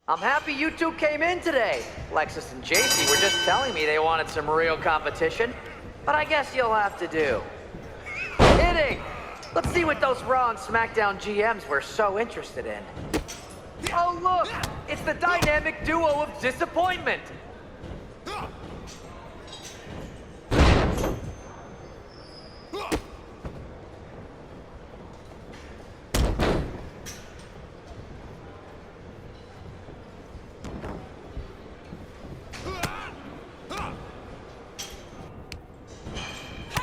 I'm happy you two came in today. Lexus and JC were just telling me they wanted some real competition, but I guess you'll have to do. Kidding! Let's see what those Raw and SmackDown GMs were so interested in. Oh look! It's the dynamic duo of disappointment!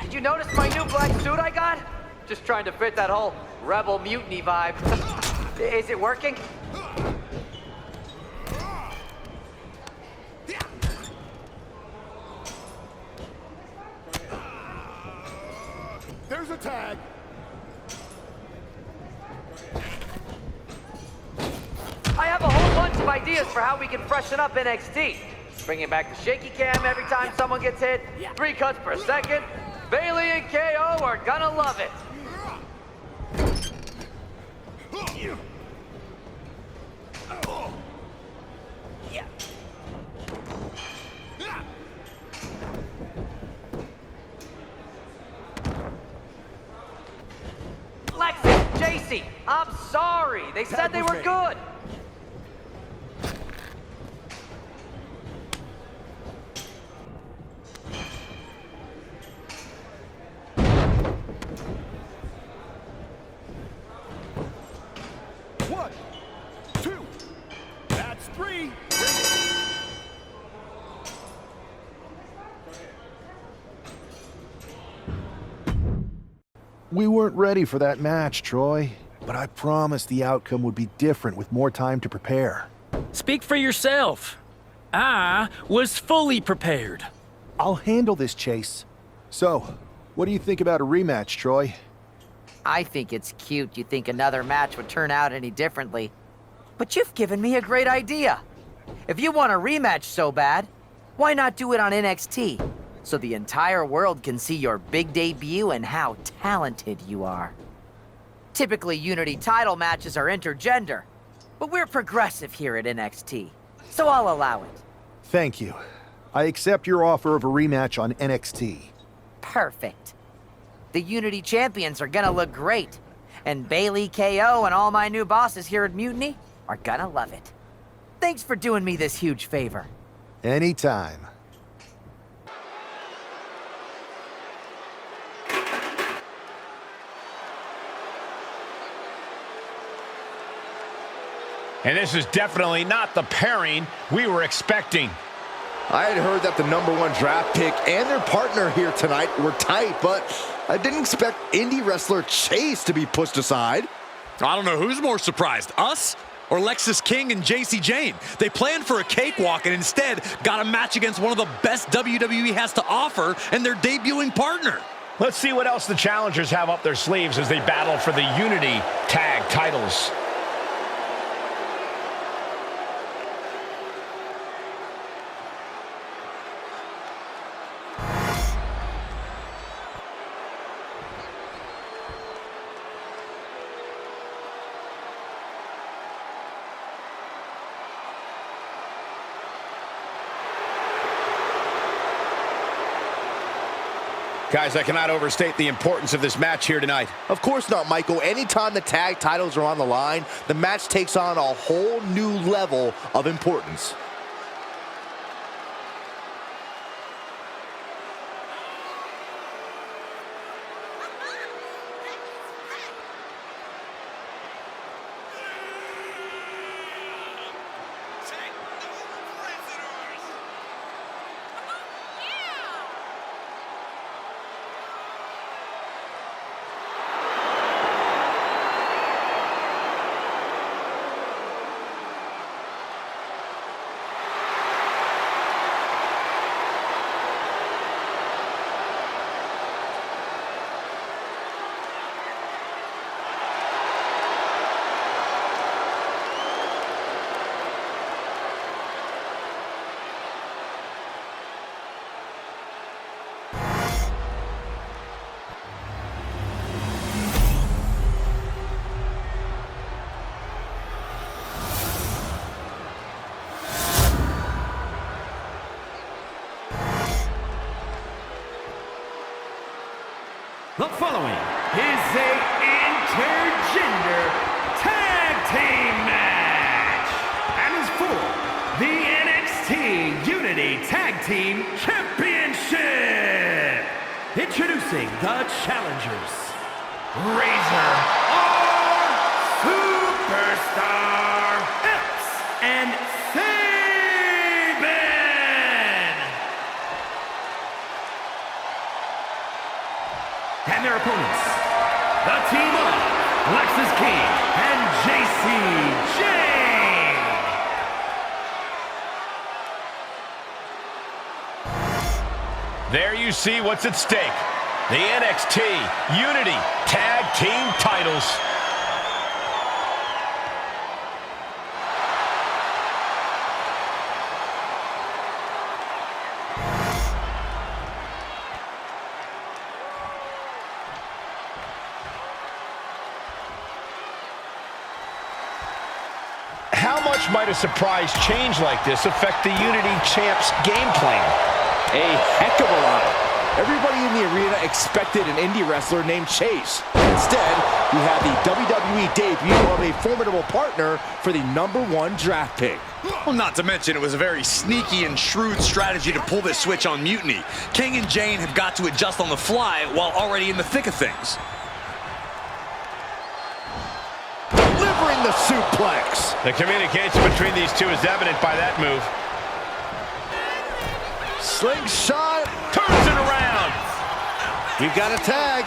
Did you notice my new black suit I got? Just trying to fit that whole rebel mutiny vibe. Is it working? There's a tag. I have a whole bunch of ideas for how we can freshen up NXT. Bringing back the shaky cam every time someone gets hit. 3 cuts per second. Bailey and KO are gonna love it. Lexus, JC, I'm sorry. They said they were good. One, two, that's 3. We weren't ready for that match, Troy, but I promised the outcome would be different with more time to prepare. Speak for yourself. I was fully prepared. I'll handle this, Chase. So, what do you think about a rematch, Troy? I think it's cute you think another match would turn out any differently. But you've given me a great idea. If you want a rematch so bad, why not do it on NXT? So the entire world can see your big debut and how talented you are. Typically, Unity title matches are intergender, but we're progressive here at NXT, so I'll allow it. Thank you. I accept your offer of a rematch on NXT. Perfect. The Unity champions are gonna look great, and Bailey, KO, and all my new bosses here at Mutiny are gonna love it. Thanks for doing me this huge favor. Anytime. And this is definitely not the pairing we were expecting. I had heard that the #1 draft pick and their partner here tonight were tight, but I didn't expect indie wrestler Chase to be pushed aside. I don't know who's more surprised, us or Lexus King and JC Jane. They planned for a cakewalk and instead got a match against one of the best WWE has to offer and their debuting partner. Let's see what else the challengers have up their sleeves as they battle for the Unity Tag titles. Guys, I cannot overstate the importance of this match here tonight. Of course not, Michael. Anytime the tag titles are on the line, the match takes on a whole new level of importance. The following is a intergender tag team match and is for the NXT Unity Tag Team Championship. Introducing the challengers, Razor R Superstar Epps and Saban. And their opponents, the team of Lexis King and JC Jane. There you see what's at stake. The NXT Unity Tag Team titles. How much might a surprise change like this affect the Unity Champ's game plan? A heck of a lot. Everybody in the arena expected an indie wrestler named Chase. Instead, we have the WWE debut of a formidable partner for the #1 draft pick. Well, not to mention, it was a very sneaky and shrewd strategy to pull this switch on Mutiny. King and Jane have got to adjust on the fly while already in the thick of things. Delivering the suplex. The communication between these two is evident by that move. Slingshot. Turns it around. We've got a tag.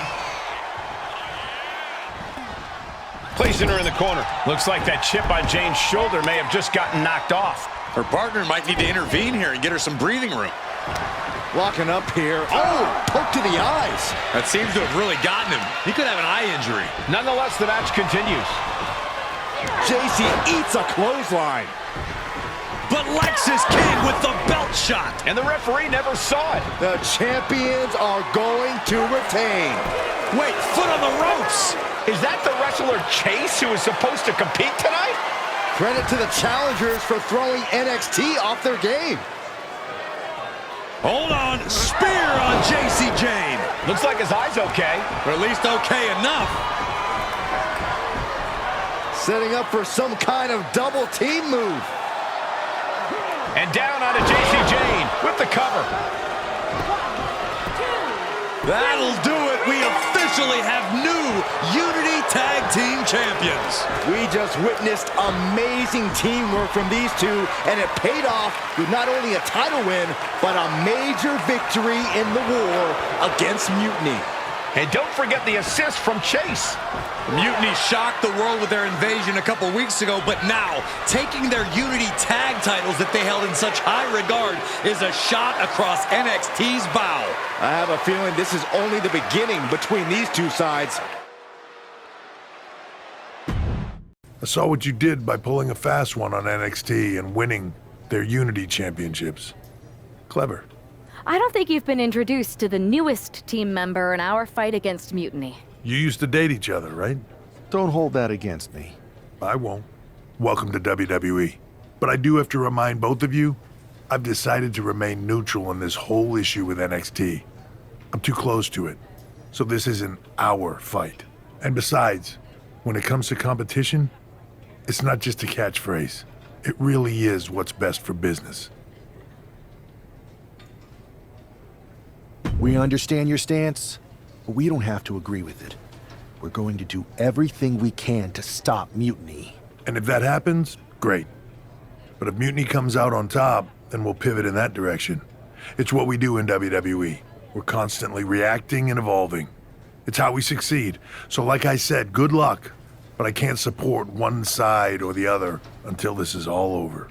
Placing her in the corner. Looks like that chip on Jane's shoulder may have just gotten knocked off. Her partner might need to intervene here and get her some breathing room. Locking up here. Oh, poke to the eyes. That seems to have really gotten him. He could have an eye injury. Nonetheless, the match continues. JC eats a clothesline. But Lexis King with the belt shot. And the referee never saw it. The champions are going to retain. Wait, foot on the ropes. Is that the wrestler Chase who is supposed to compete tonight? Credit to the challengers for throwing NXT off their game. Hold on, spear on JC Jane. Looks like his eye's okay. Or at least okay enough. Setting up for some kind of double team move. And down onto JC Jane with the cover. That'll do it. We officially have new Unity Tag Team Champions. We just witnessed amazing teamwork from these two, and it paid off with not only a title win, but a major victory in the war against Mutiny. And don't forget the assist from Chase. Mutiny shocked the world with their invasion a couple weeks ago, but now taking their Unity tag titles that they held in such high regard is a shot across NXT's bow. I have a feeling this is only the beginning between these two sides. I saw what you did by pulling a fast one on NXT and winning their Unity championships. Clever. I don't think you've been introduced to the newest team member in our fight against Mutiny. You used to date each other, right? Don't hold that against me. I won't. Welcome to WWE. But I do have to remind both of you, I've decided to remain neutral in this whole issue with NXT. I'm too close to it, so this isn't our fight. And besides, when it comes to competition, it's not just a catchphrase. It really is what's best for business. We understand your stance, but we don't have to agree with it. We're going to do everything we can to stop Mutiny. And if that happens, great. But if Mutiny comes out on top, then we'll pivot in that direction. It's what we do in WWE. We're constantly reacting and evolving. It's how we succeed. So like I said, good luck. But I can't support one side or the other until this is all over.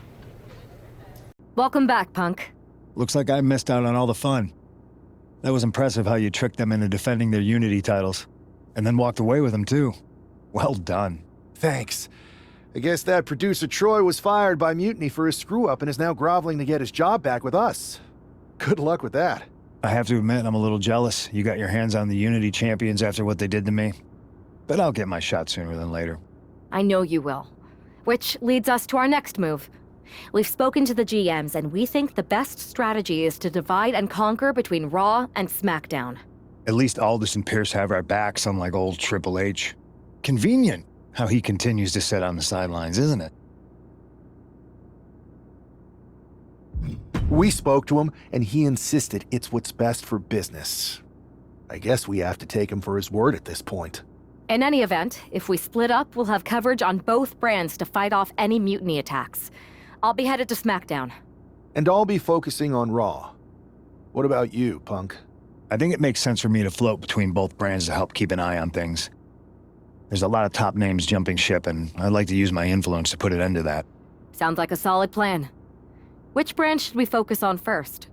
Welcome back, Punk. Looks like I missed out on all the fun. That was impressive how you tricked them into defending their Unity titles. And then walked away with them, too. Well done. Thanks. I guess that producer Troy was fired by Mutiny for his screw-up and is now groveling to get his job back with us. Good luck with that. I have to admit, I'm a little jealous you got your hands on the Unity champions after what they did to me. But I'll get my shot sooner than later. I know you will. Which leads us to our next move. We've spoken to the GMs, and we think the best strategy is to divide and conquer between Raw and SmackDown. At least Aldous and Pierce have our backs, unlike old Triple H. Convenient how he continues to sit on the sidelines, isn't it? We spoke to him, and he insisted it's what's best for business. I guess we have to take him for his word at this point. In any event, if we split up, we'll have coverage on both brands to fight off any mutiny attacks. I'll be headed to SmackDown. And I'll be focusing on Raw. What about you, Punk? I think it makes sense for me to float between both brands to help keep an eye on things. There's a lot of top names jumping ship, and I'd like to use my influence to put an end to that. Sounds like a solid plan. Which brand should we focus on first?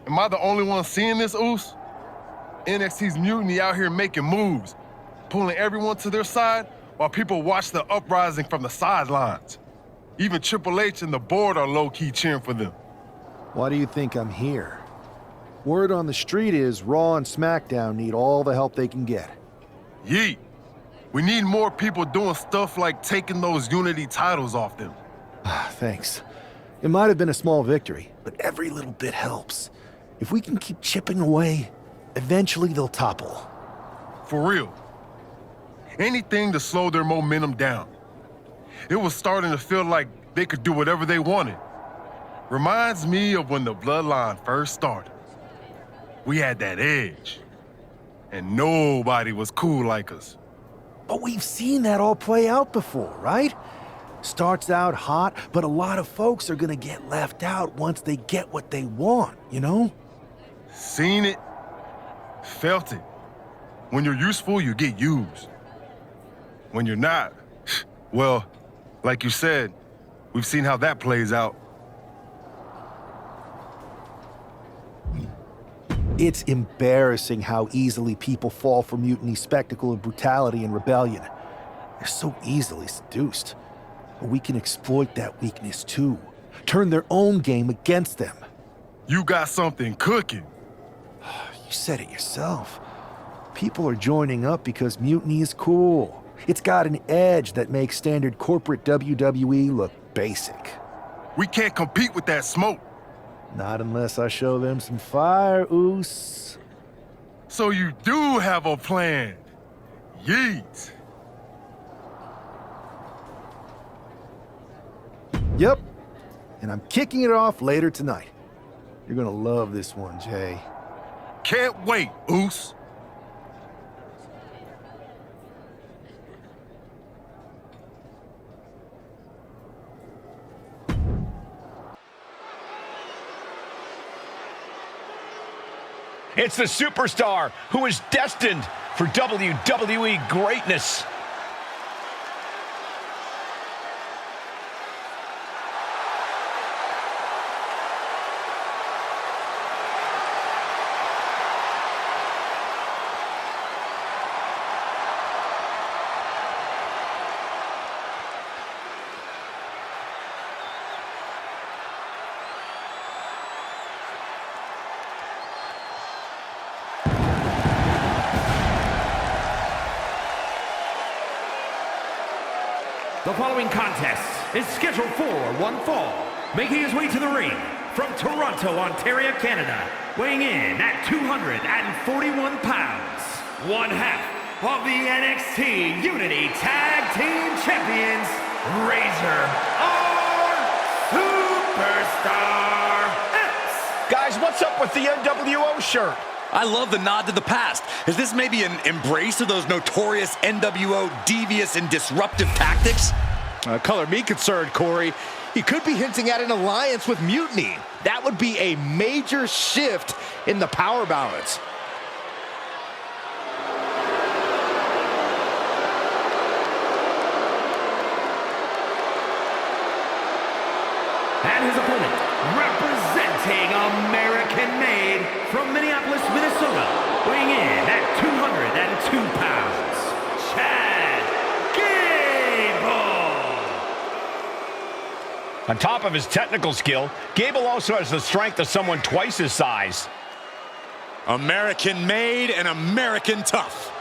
Am I the only one seeing this, Oos? NXT's Mutiny out here making moves, pulling everyone to their side while people watch the uprising from the sidelines. Even Triple H and the board are low-key cheering for them. Why do you think I'm here? Word on the street is Raw and SmackDown need all the help they can get. Yeet. We need more people doing stuff like taking those Unity titles off them. Thanks. It might have been a small victory, but every little bit helps. If we can keep chipping away, eventually they'll topple. For real. Anything to slow their momentum down. It was starting to feel like they could do whatever they wanted. Reminds me of when the Bloodline first started. We had that edge, and nobody was cool like us. But we've seen that all play out before, right? Starts out hot, but a lot of folks are gonna get left out once they get what they want, you know? Seen it, felt it. When you're useful, you get used. When you're not, well, like you said, we've seen how that plays out. It's embarrassing how easily people fall for Mutiny's spectacle of brutality and rebellion. They're so easily seduced. But we can exploit that weakness too. Turn their own game against them. You got something cooking. You said it yourself. People are joining up because Mutiny is cool. It's got an edge that makes standard corporate WWE look basic. We can't compete with that smoke. Not unless I show them some fire, Oos. So you do have a plan. Yeet. Yep. And I'm kicking it off later tonight. You're gonna love this one, Jay. Can't wait, Oos. It's the superstar who is destined for WWE greatness. The following contest is scheduled for one fall. Making his way to the ring from Toronto, Ontario, Canada, weighing in at 241 pounds, one half of the NXT Unity Tag Team Champions, Razor R Superstar X. Guys, what's up with the NWO shirt? I love the nod to the past. Is this maybe an embrace of those notorious NWO devious and disruptive tactics? Color me concerned, Corey. He could be hinting at an alliance with Mutiny. That would be a major shift in the power balance. And his opponent, representing American-made from Minneapolis, Minnesota, weighing in at 202 pounds, Chad Gable. On top of his technical skill, Gable also has the strength of someone twice his size. American-made and American tough.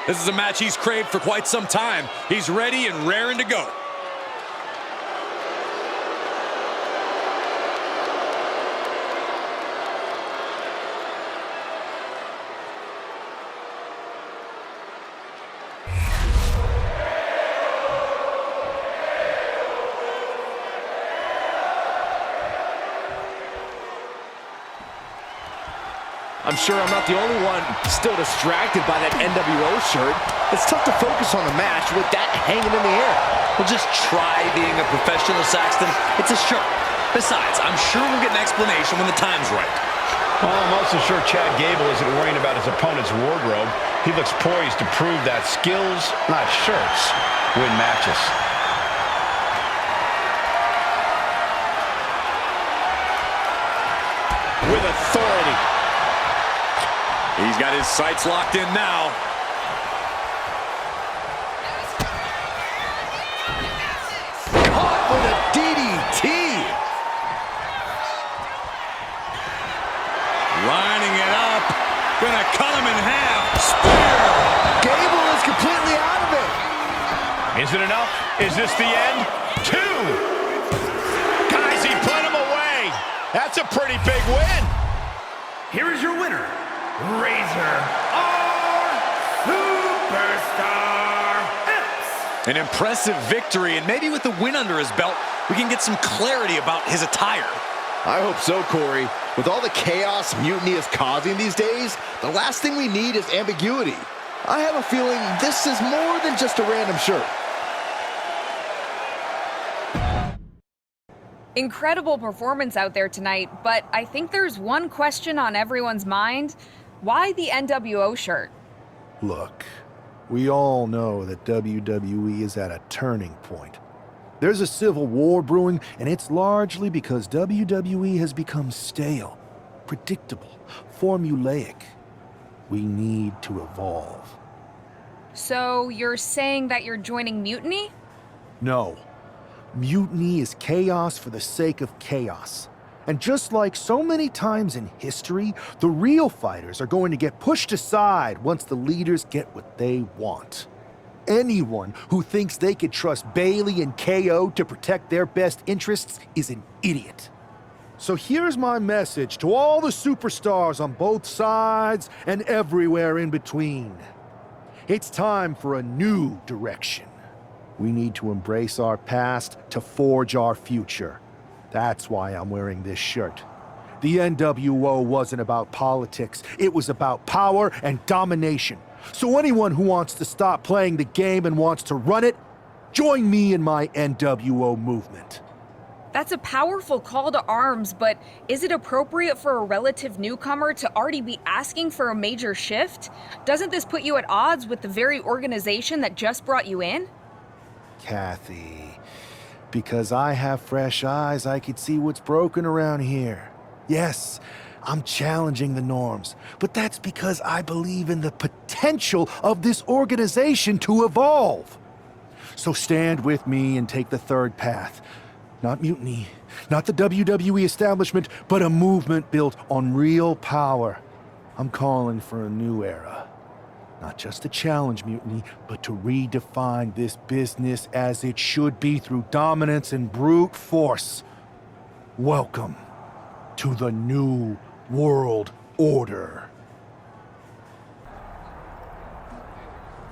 This is a match he's craved for quite some time. He's ready and raring to go. I'm sure I'm not the only one still distracted by that NWO shirt. It's tough to focus on the match with that hanging in the air. Well, just try being a professional, Saxton. It's a shirt. Besides, I'm sure we'll get an explanation when the time's right. Well, I'm also sure Chad Gable isn't worrying about his opponent's wardrobe. He looks poised to prove that skills, not shirts, win matches. With authority. He's got his sights locked in now. Caught with a DDT. Lining it up. Gonna cut him in half. Spear. Gable is completely out of it. Is it enough? Is this the end? 2! Guys, he put him away. That's a pretty big win. Here is your winner, Razor R Superstar X. An impressive victory, and maybe with the win under his belt, we can get some clarity about his attire. I hope so, Corey. With all the chaos Mutiny is causing these days, the last thing we need is ambiguity. I have a feeling this is more than just a random shirt. Incredible performance out there tonight, but I think there's one question on everyone's mind. Why the NWO shirt? Look, we all know that WWE is at a turning point. There's a civil war brewing, and it's largely because WWE has become stale, predictable, formulaic. We need to evolve. So you're saying that you're joining Mutiny? No. Mutiny is chaos for the sake of chaos. And just like so many times in history, the real fighters are going to get pushed aside once the leaders get what they want. Anyone who thinks they could trust Bailey and KO to protect their best interests is an idiot. So here's my message to all the superstars on both sides and everywhere in between. It's time for a new direction. We need to embrace our past to forge our future. That's why I'm wearing this shirt. The NWO wasn't about politics. It was about power and domination. So anyone who wants to stop playing the game and wants to run it, join me in my NWO movement. That's a powerful call to arms, but is it appropriate for a relative newcomer to already be asking for a major shift? Doesn't this put you at odds with the very organization that just brought you in? Kathy, because I have fresh eyes, I could see what's broken around here. Yes, I'm challenging the norms, but that's because I believe in the potential of this organization to evolve. So stand with me and take the third path. Not Mutiny, not the WWE establishment, but a movement built on real power. I'm calling for a new era. Not just to challenge Mutiny, but to redefine this business as it should be through dominance and brute force. Welcome to the New World Order.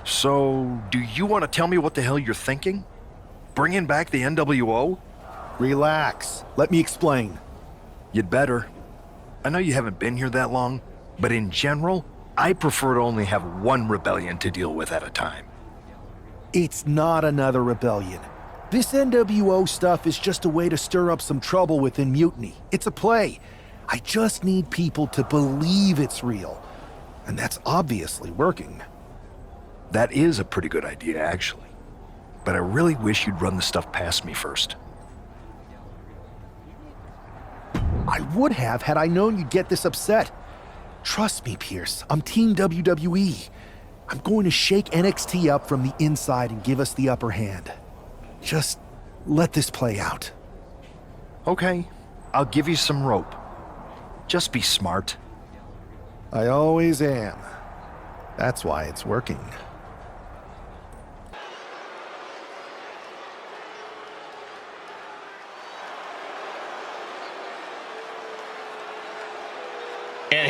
So, do you want to tell me what the hell you're thinking? Bringing back the NWO? Relax. Let me explain. You'd better. I know you haven't been here that long, but in general, I prefer to only have one rebellion to deal with at a time. It's not another rebellion. This NWO stuff is just a way to stir up some trouble within Mutiny. It's a play. I just need people to believe it's real. And that's obviously working. That is a pretty good idea, actually. But I really wish you'd run the stuff past me first. I would have had I known you'd get this upset. Trust me, Pierce. I'm Team WWE. I'm going to shake NXT up from the inside and give us the upper hand. Just let this play out. Okay, I'll give you some rope. Just be smart. I always am. That's why it's working.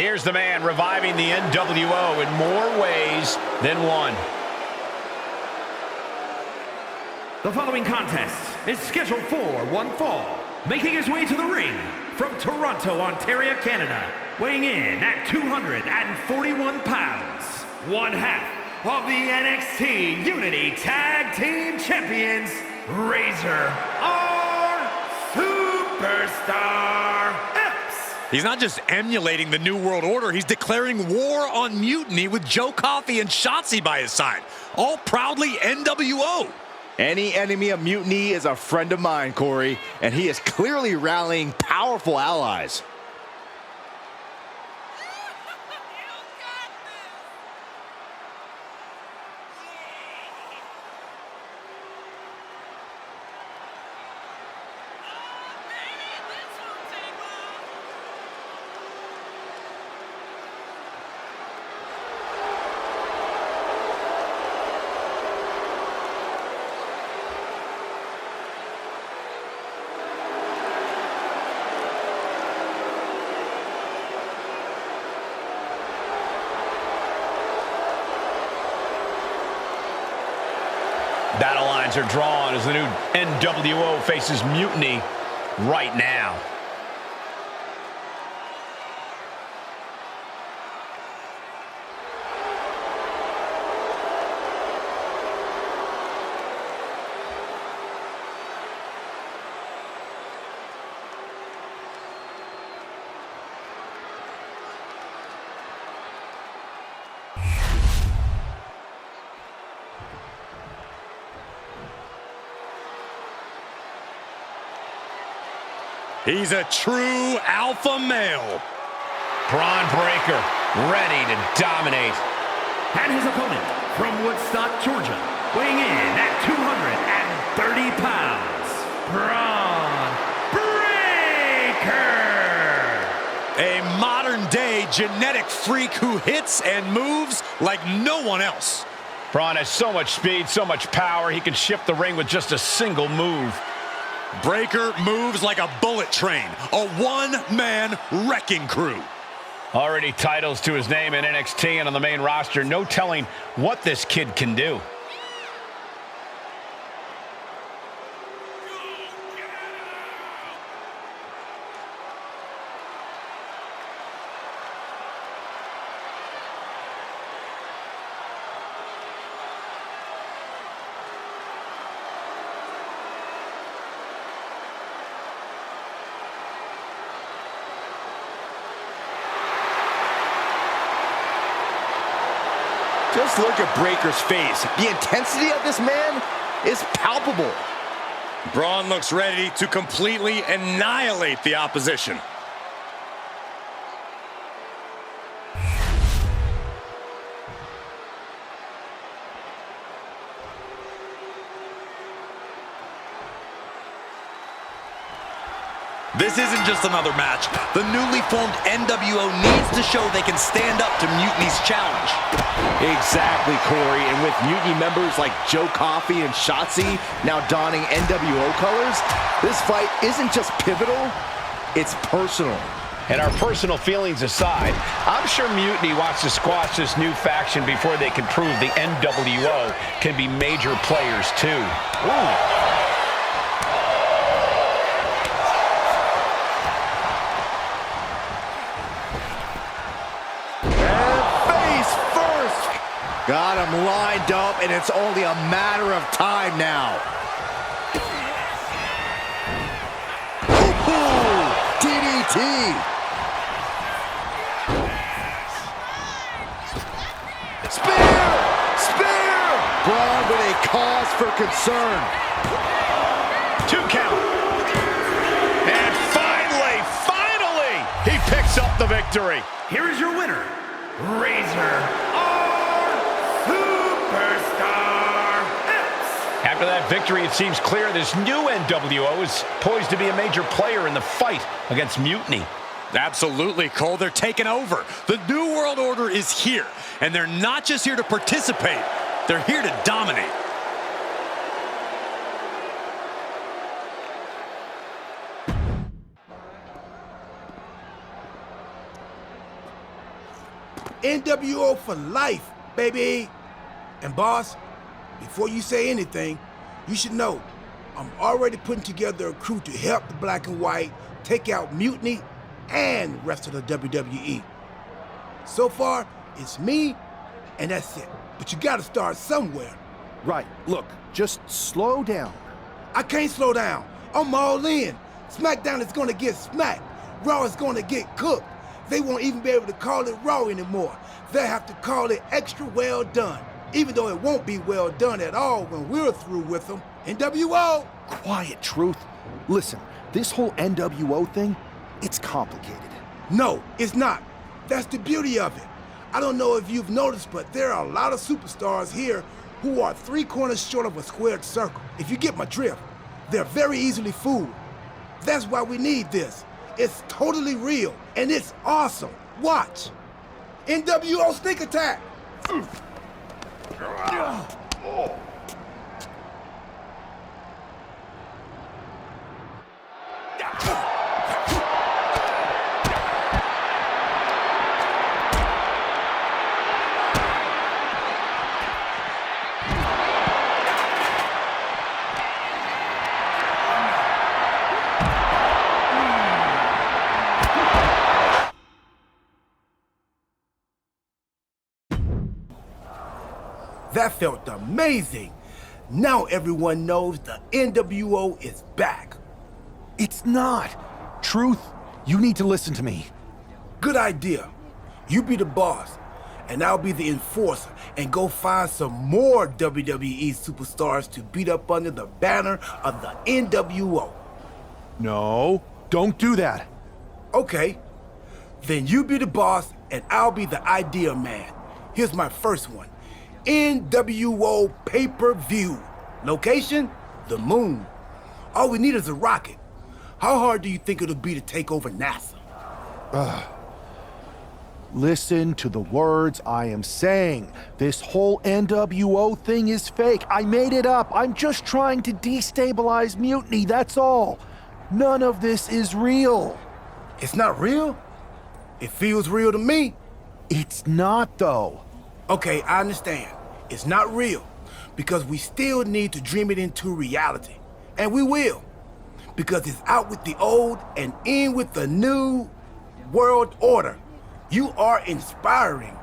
Here's the man reviving the NWO in more ways than one. The following contest is scheduled for one fall. Making his way to the ring from Toronto, Ontario, Canada, weighing in at 241 pounds, one half of the NXT Unity Tag Team Champions, Razor R Superstar Epps. He's not just emulating the New World Order, he's declaring war on Mutiny with Joe Coffey and Shotzi by his side, all proudly NWO. Any enemy of Mutiny is a friend of mine, Corey, and he is clearly rallying powerful allies. Battle lines are drawn as the new NWO faces Mutiny right now. He's a true alpha male. Braun Breaker ready to dominate. And his opponent from Woodstock, Georgia, weighing in at 230 pounds, Braun Breaker. A modern-day genetic freak who hits and moves like no one else. Braun has so much speed, so much power, he can shift the ring with just a single move. Breaker moves like a bullet train, a one-man wrecking crew. Already titles to his name in NXT and on the main roster. No telling what this kid can do. Just look at Breaker's face. The intensity of this man is palpable. Braun looks ready to completely annihilate the opposition. This isn't just another match. The newly formed NWO needs to show they can stand up to Mutiny's challenge. Exactly, Corey. And with Mutiny members like Joe Coffey and Shotzi now donning NWO colors, this fight isn't just pivotal, it's personal. And our personal feelings aside, I'm sure Mutiny wants to squash this new faction before they can prove the NWO can be major players too. Ooh. Got him lined up, and it's only a matter of time now. Ooh, DDT. Spear! Spear! Braun with a cause for concern. 2 count. And finally, he picks up the victory. Here is your winner, Razor Superstar Epps. After that victory, it seems clear this new NWO is poised to be a major player in the fight against Mutiny. Absolutely, Cole. They're taking over. The New World Order is here, and they're not just here to participate. They're here to dominate. NWO for life, baby. And boss, before you say anything, you should know I'm already putting together a crew to help the Black and White take out Mutiny and the rest of the WWE. So far, it's me, and that's it. But you gotta start somewhere. Right, look, just slow down. I can't slow down. I'm all in. SmackDown is gonna get smacked. Raw is gonna get cooked. They won't even be able to call it Raw anymore. They'll have to call it extra well done. Even though it won't be well done at all when we're through with them. NWO! Quiet, Truth. Listen, this whole NWO thing, it's complicated. No, it's not. That's the beauty of it. I don't know if you've noticed, but there are a lot of superstars here who are 3 corners short of a squared circle. If you get my drift, they're very easily fooled. That's why we need this. It's totally real, and it's awesome. Watch. NWO Sneak Attack! That felt amazing. Now everyone knows the NWO is back. It's not. Truth, you need to listen to me. Good idea. You be the boss, and I'll be the enforcer and go find some more WWE superstars to beat up under the banner of the NWO. No, don't do that. Okay. Then you be the boss, and I'll be the idea man. Here's my first one. NWO pay-per-view. Location? The moon. All we need is a rocket. How hard do you think it'll be to take over NASA? Listen to the words I am saying. This whole NWO thing is fake. I made it up. I'm just trying to destabilize Mutiny, that's all. None of this is real. It's not real? It feels real to me. It's not, though. Okay, I understand. It's not real, because we still need to dream it into reality. And we will, because it's out with the old and in with the new world order. You are inspiring.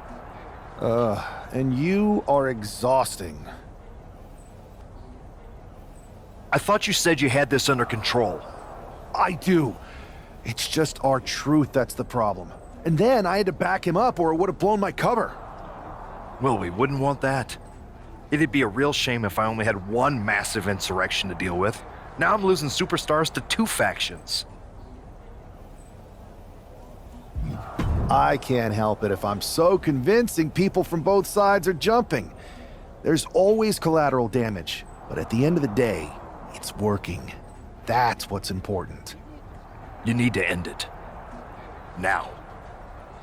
And you are exhausting. I thought you said you had this under control. I do. It's just our Truth that's the problem. And then I had to back him up or it would have blown my cover. Well, we wouldn't want that. It'd be a real shame if I only had one massive insurrection to deal with. Now I'm losing superstars to 2 factions. I can't help it if I'm so convincing people from both sides are jumping. There's always collateral damage, but at the end of the day, it's working. That's what's important. You need to end it. Now.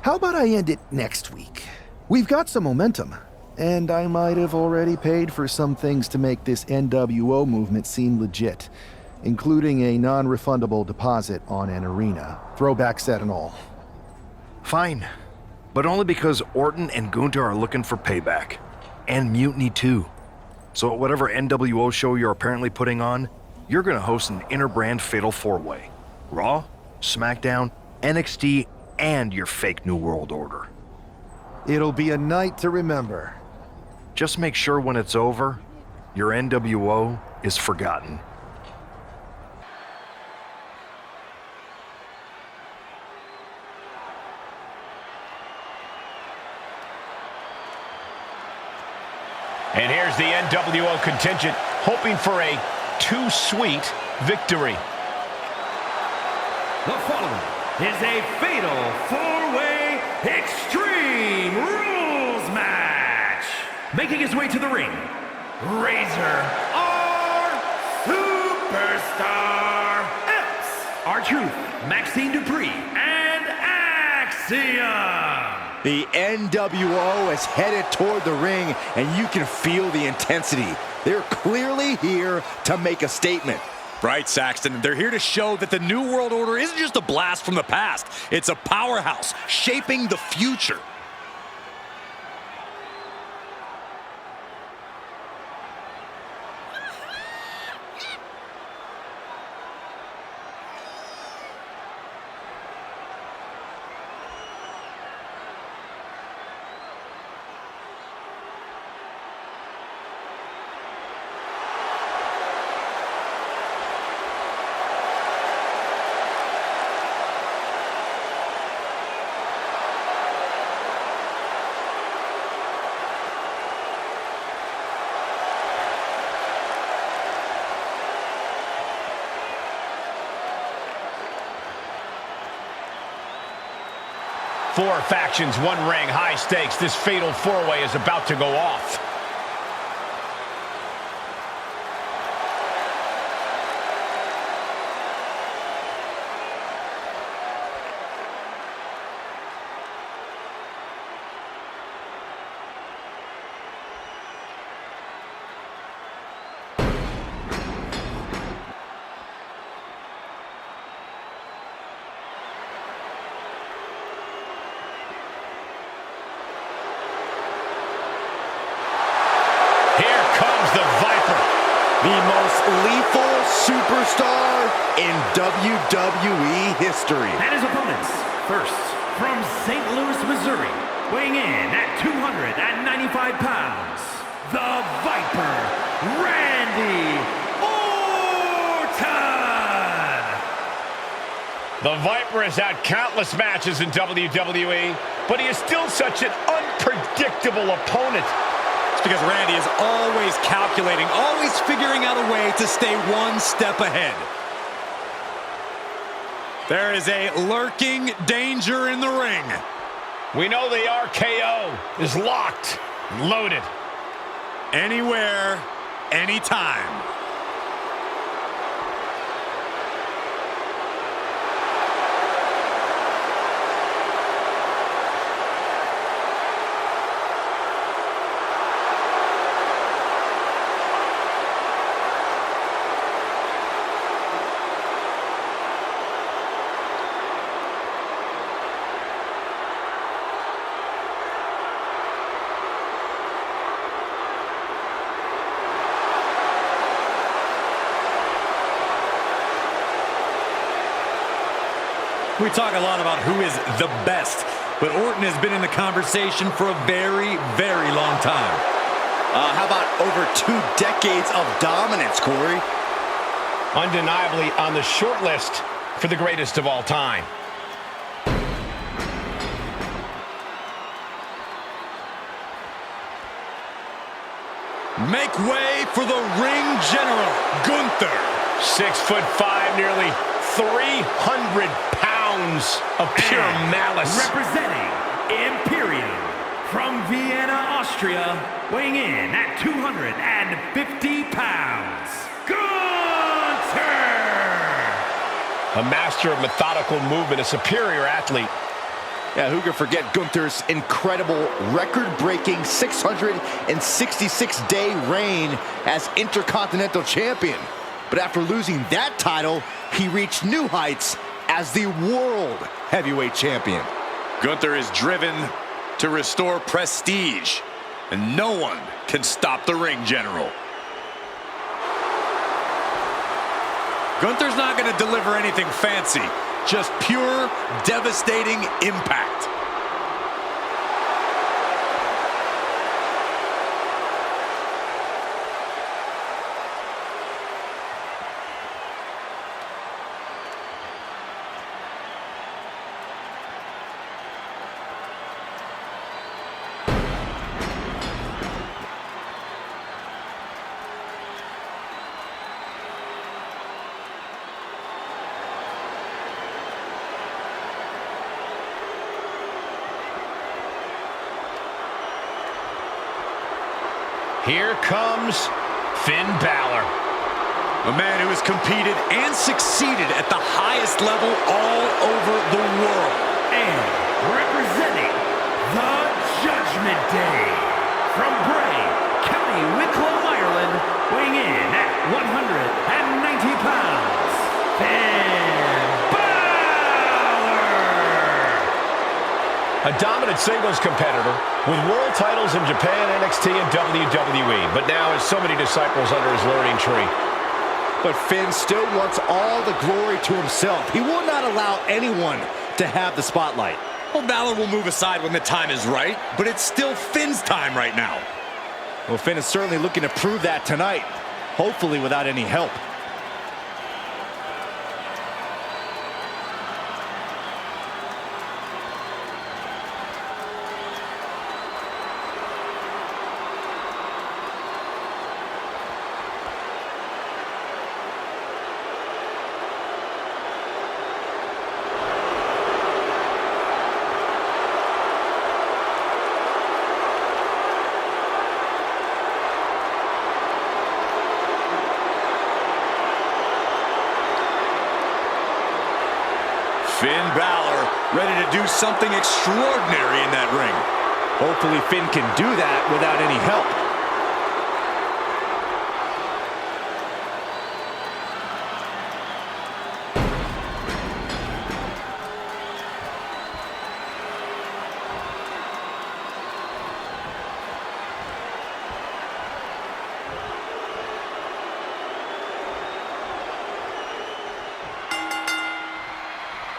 How about I end it next week? We've got some momentum, and I might have already paid for some things to make this NWO movement seem legit, including a non-refundable deposit on an arena, throwback set and all. Fine, but only because Orton and Gunther are looking for payback. And Mutiny too. So at whatever NWO show you're apparently putting on, you're gonna host an inter-brand fatal 4-way. Raw, SmackDown, NXT, and your fake New World Order. It'll be a night to remember. Just make sure when it's over, your NWO is forgotten. And here's the NWO contingent hoping for a too sweet victory. The following is a fatal 4-way Extreme Rules match. Making his way to the ring, Razor R Superstar X, R-Truth, Maxine Dupree, and Axiom. The NWO is headed toward the ring, and you can feel the intensity. They're clearly here to make a statement. Right, Saxton. They're here to show that the New World Order isn't just a blast from the past. It's a powerhouse shaping the future. 4 factions, 1 ring, high stakes. This fatal 4-way is about to go off. The most lethal superstar in WWE history. And his opponents, first, from St. Louis, Missouri, weighing in at 295 pounds, the Viper, Randy Orton! The Viper has had countless matches in WWE, but he is still such an unpredictable opponent. Because Randy is always calculating, always figuring out a way to stay one step ahead. There is a lurking danger in the ring. We know the RKO is locked and loaded. Anywhere, anytime. We talk a lot about who is the best, but Orton has been in the conversation for a very, very long time. How about over 2 decades of dominance, Corey? Undeniably on the short list for the greatest of all time. Make way for the ring general, Gunther. 6'5", nearly 300 pounds of pure malice. Representing Imperium from Vienna, Austria, weighing in at 250 pounds, Gunther! A master of methodical movement, a superior athlete. Yeah, who can forget Gunther's incredible record-breaking 666-day reign as Intercontinental Champion. But after losing that title, he reached new heights as the World Heavyweight Champion. Gunther is driven to restore prestige, and no one can stop the ring general. Gunther's not going to deliver anything fancy, just pure, devastating impact. Here comes Finn Balor. A man who has competed and succeeded at the highest level all over the world. And representing the Judgment Day from Bray, County Wicklow, Ireland, weighing in at 190 pounds, Finn Balor! A dominant singles competitor with world titles in Japan, NXT, and WWE, but now has so many disciples under his learning tree. But Finn still wants all the glory to himself. He will not allow anyone to have the spotlight. Well, Balor will move aside when the time is right, but it's still Finn's time right now. Well, Finn is certainly looking to prove that tonight, hopefully without any help. Balor ready to do something extraordinary in that ring. Hopefully Finn can do that without any help.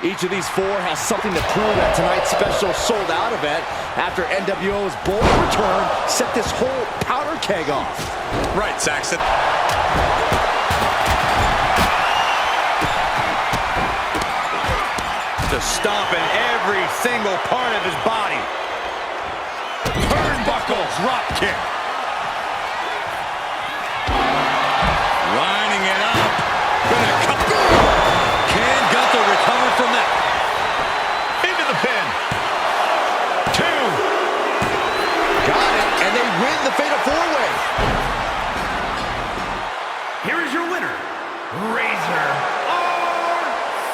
Each of these four has something to prove at tonight's special sold-out event after NWO's bold return set this whole powder keg off. Right, Saxton. Just stomping every single part of his body. Turnbuckle drop kick. Lining it up. Gonna cut. Can Gunther recover from that? Into the pin. 2. Got it, and they win the Fatal 4-Way. Here is your winner, Razor R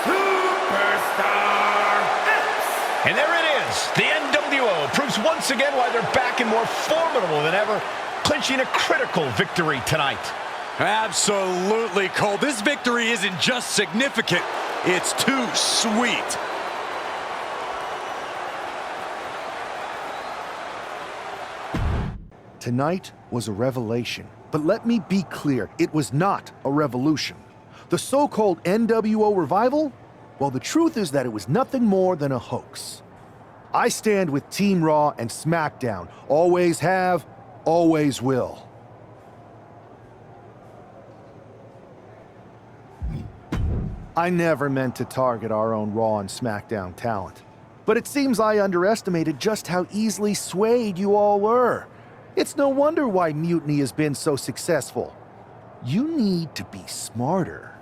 Superstar X. And there it is. The NWO proves once again why they're back and more formidable than ever, clinching a critical victory tonight. Absolutely, Cole. This victory isn't just significant, it's too sweet. Tonight was a revelation, but let me be clear, it was not a revolution. The so-called NWO revival? Well, the truth is that it was nothing more than a hoax. I stand with Team Raw and SmackDown. Always have, always will. I never meant to target our own Raw and SmackDown talent. But it seems I underestimated just how easily swayed you all were. It's no wonder why Mutiny has been so successful. You need to be smarter.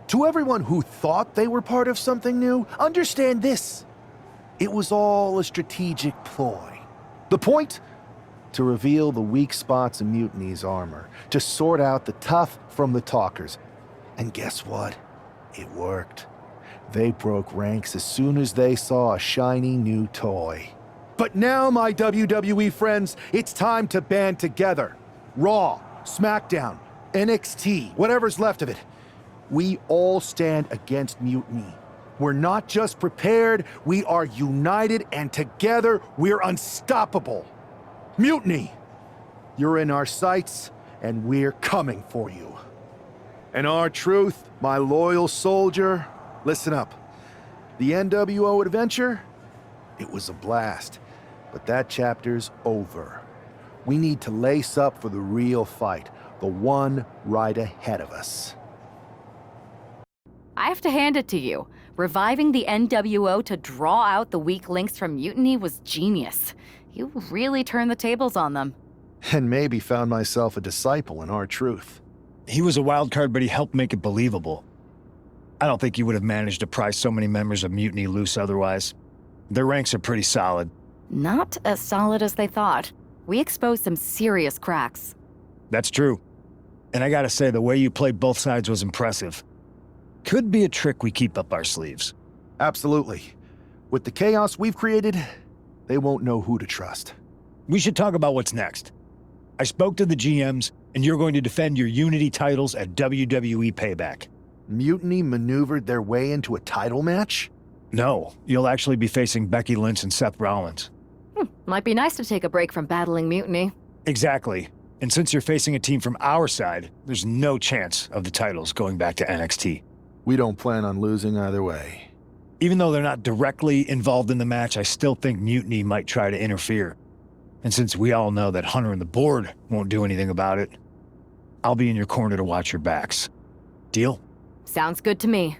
To everyone who thought they were part of something new, understand this. It was all a strategic ploy. The point? To reveal the weak spots in Mutiny's armor, to sort out the tough from the talkers. And guess what? It worked. They broke ranks as soon as they saw a shiny new toy. But now, my WWE friends, it's time to band together. Raw, SmackDown, NXT, whatever's left of it. We all stand against Mutiny. We're not just prepared, we are united, and together we're unstoppable. Mutiny, you're in our sights, and we're coming for you. And our truth, my loyal soldier, listen up. The NWO adventure, it was a blast, but that chapter's over. We need to lace up for the real fight, the one right ahead of us. I have to hand it to you. Reviving the NWO to draw out the weak links from Mutiny was genius. You really turned the tables on them. And maybe found myself a disciple in our truth. He was a wild card, but he helped make it believable. I don't think he would have managed to pry so many members of Mutiny loose otherwise. Their ranks are pretty solid. Not as solid as they thought. We exposed some serious cracks. That's true. And I gotta say, the way you played both sides was impressive. Could be a trick we keep up our sleeves. Absolutely. With the chaos we've created, they won't know who to trust. We should talk about what's next. I spoke to the GMs, and you're going to defend your Unity titles at WWE Payback. Mutiny maneuvered their way into a title match? No, you'll actually be facing Becky Lynch and Seth Rollins. Might be nice to take a break from battling Mutiny. Exactly. And since you're facing a team from our side, there's no chance of the titles going back to NXT. We don't plan on losing either way. Even though they're not directly involved in the match, I still think Mutiny might try to interfere. And since we all know that Hunter and the board won't do anything about it, I'll be in your corner to watch your backs. Deal? Sounds good to me.